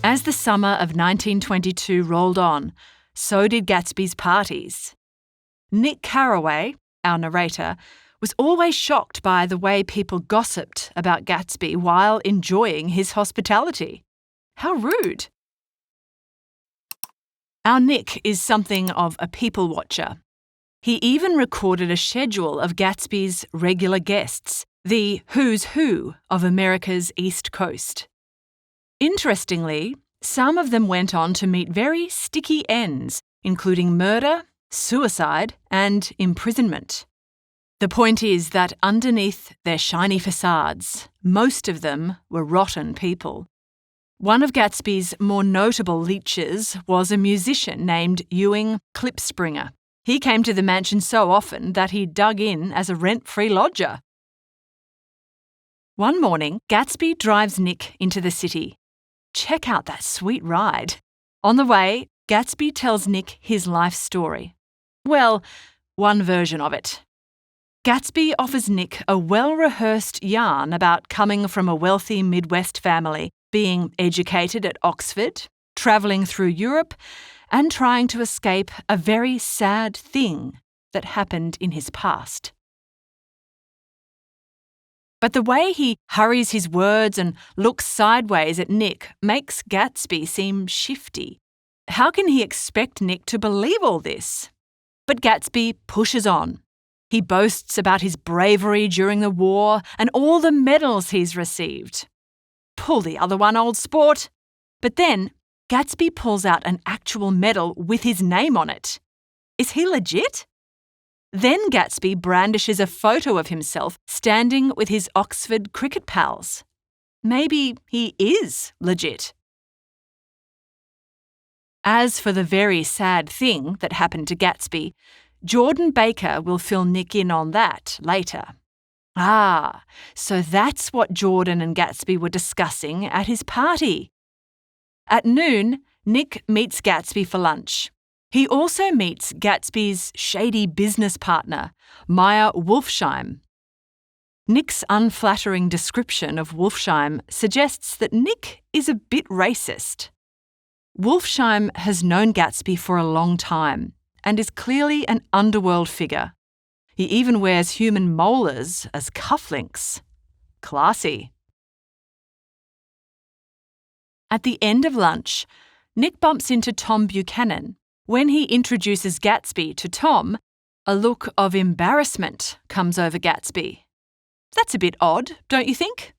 As the summer of 1922 rolled on, so did Gatsby's parties. Nick Carraway, our narrator, was always shocked by the way people gossiped about Gatsby while enjoying his hospitality. How rude. Our Nick is something of a people watcher. He even recorded a schedule of Gatsby's regular guests, the who's who of America's East Coast. Interestingly, some of them went on to meet very sticky ends, including murder, suicide, and imprisonment. The point is that underneath their shiny facades, most of them were rotten people. One of Gatsby's more notable leeches was a musician named Ewing Klipspringer. He came to the mansion so often that he dug in as a rent-free lodger. One morning, Gatsby drives Nick into the city. Check out that sweet ride. On the way, Gatsby tells Nick his life story. Well, one version of it. Gatsby offers Nick a well-rehearsed yarn about coming from a wealthy Midwest family, being educated at Oxford, travelling through Europe, and trying to escape a very sad thing that happened in his past. But the way he hurries his words and looks sideways at Nick makes Gatsby seem shifty. How can he expect Nick to believe all this? But Gatsby pushes on. He boasts about his bravery during the war and all the medals he's received. Pull the other one, old sport. But then Gatsby pulls out an actual medal with his name on it. Is he legit? Then Gatsby brandishes a photo of himself standing with his Oxford cricket pals. Maybe he is legit. As for the very sad thing that happened to Gatsby, Jordan Baker will fill Nick in on that later. Ah, so that's what Jordan and Gatsby were discussing at his party. At noon, Nick meets Gatsby for lunch. He also meets Gatsby's shady business partner, Maya Wolfsheim. Nick's unflattering description of Wolfsheim suggests that Nick is a bit racist. Wolfsheim has known Gatsby for a long time and is clearly an underworld figure. He even wears human molars as cufflinks. Classy. At the end of lunch, Nick bumps into Tom Buchanan. When he introduces Gatsby to Tom, a look of embarrassment comes over Gatsby. That's a bit odd, don't you think?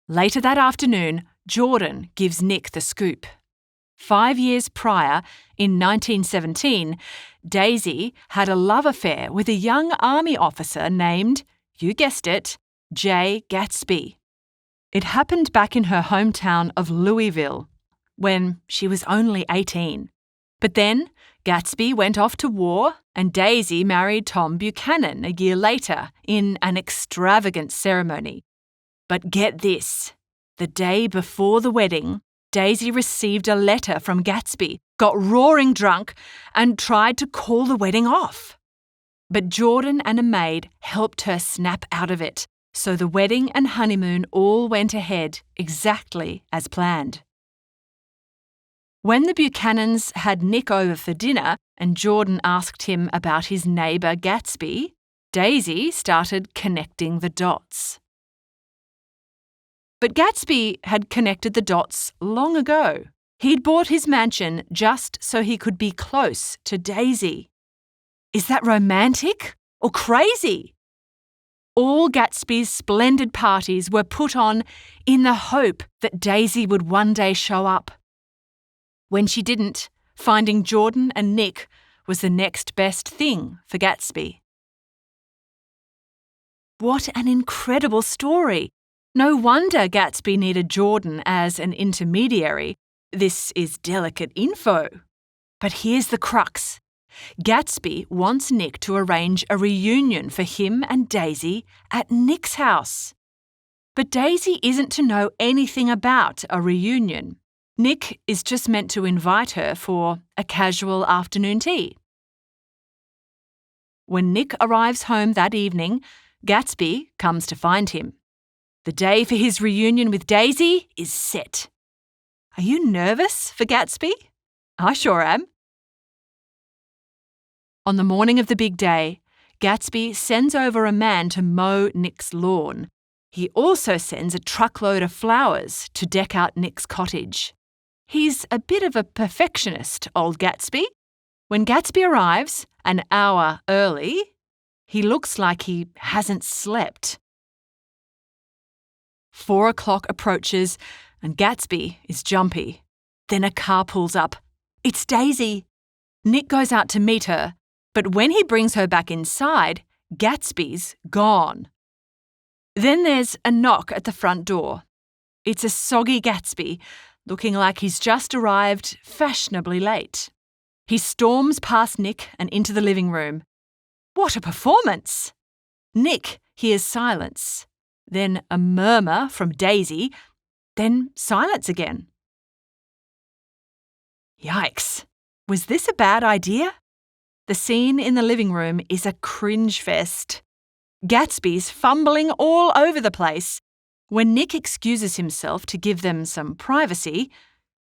Later that afternoon, Jordan gives Nick the scoop. 5 years prior, in 1917, Daisy had a love affair with a young army officer named, you guessed it, J. Gatsby. It happened back in her hometown of Louisville, when she was only 18. But then Gatsby went off to war and Daisy married Tom Buchanan a year later in an extravagant ceremony. But get this, the day before the wedding, Daisy received a letter from Gatsby, got roaring drunk, and tried to call the wedding off. But Jordan and a maid helped her snap out of it, so the wedding and honeymoon all went ahead exactly as planned. When the Buchanans had Nick over for dinner and Jordan asked him about his neighbour Gatsby, Daisy started connecting the dots. But Gatsby had connected the dots long ago. He'd bought his mansion just so he could be close to Daisy. Is that romantic or crazy? All Gatsby's splendid parties were put on in the hope that Daisy would one day show up. When she didn't, finding Jordan and Nick was the next best thing for Gatsby. What an incredible story! No wonder Gatsby needed Jordan as an intermediary. This is delicate info. But here's the crux. Gatsby wants Nick to arrange a reunion for him and Daisy at Nick's house. But Daisy isn't to know anything about a reunion. Nick is just meant to invite her for a casual afternoon tea. When Nick arrives home that evening, Gatsby comes to find him. The day for his reunion with Daisy is set. Are you nervous for Gatsby? I sure am. On the morning of the big day, Gatsby sends over a man to mow Nick's lawn. He also sends a truckload of flowers to deck out Nick's cottage. He's a bit of a perfectionist, old Gatsby. When Gatsby arrives, an hour early, he looks like he hasn't slept. 4 o'clock approaches and Gatsby is jumpy. Then a car pulls up. It's Daisy. Nick goes out to meet her, but when he brings her back inside, Gatsby's gone. Then there's a knock at the front door. It's a soggy Gatsby, looking like he's just arrived fashionably late. He storms past Nick and into the living room. What a performance! Nick hears silence, then a murmur from Daisy, then silence again. Yikes! Was this a bad idea? The scene in the living room is a cringe fest. Gatsby's fumbling all over the place. When Nick excuses himself to give them some privacy,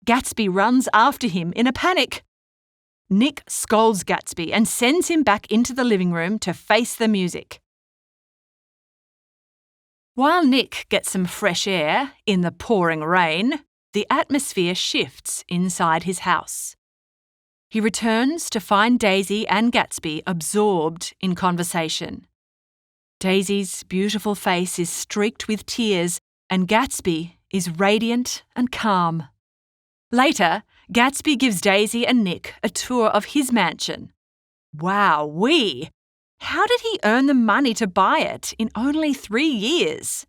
Gatsby runs after him in a panic. Nick scolds Gatsby and sends him back into the living room to face the music. While Nick gets some fresh air in the pouring rain, the atmosphere shifts inside his house. He returns to find Daisy and Gatsby absorbed in conversation. Daisy's beautiful face is streaked with tears, and Gatsby is radiant and calm. Later, Gatsby gives Daisy and Nick a tour of his mansion. Wowee! How did he earn the money to buy it in only 3 years?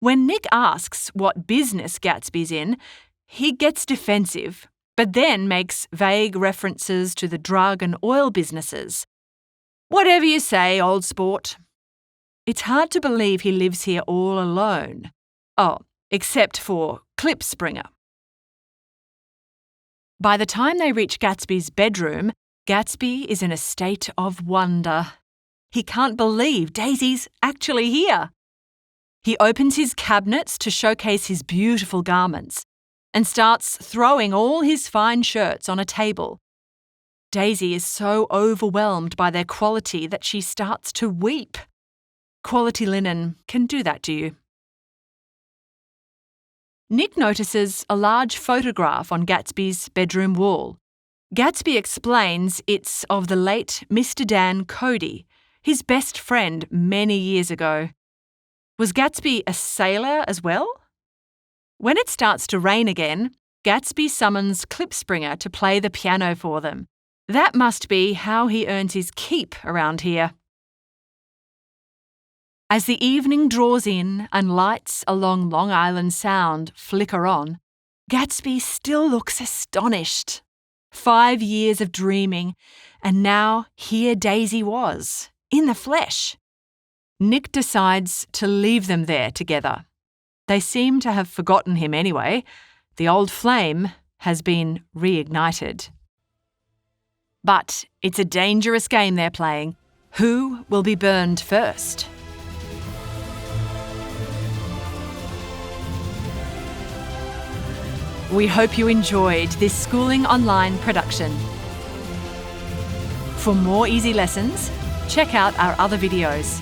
When Nick asks what business Gatsby's in, he gets defensive, but then makes vague references to the drug and oil businesses. Whatever you say, old sport. It's hard to believe he lives here all alone. Oh, except for Klipspringer. By the time they reach Gatsby's bedroom, Gatsby is in a state of wonder. He can't believe Daisy's actually here. He opens his cabinets to showcase his beautiful garments and starts throwing all his fine shirts on a table. Daisy is so overwhelmed by their quality that she starts to weep. Quality linen can do that to you. Nick notices a large photograph on Gatsby's bedroom wall. Gatsby explains it's of the late Mr. Dan Cody, his best friend many years ago. Was Gatsby a sailor as well? When it starts to rain again, Gatsby summons Klipspringer to play the piano for them. That must be how he earns his keep around here. As the evening draws in and lights along Long Island Sound flicker on, Gatsby still looks astonished. 5 years of dreaming, and now here Daisy was, in the flesh. Nick decides to leave them there together. They seem to have forgotten him anyway. The old flame has been reignited. But it's a dangerous game they're playing. Who will be burned first? We hope you enjoyed this Schooling Online production. For more easy lessons, check out our other videos.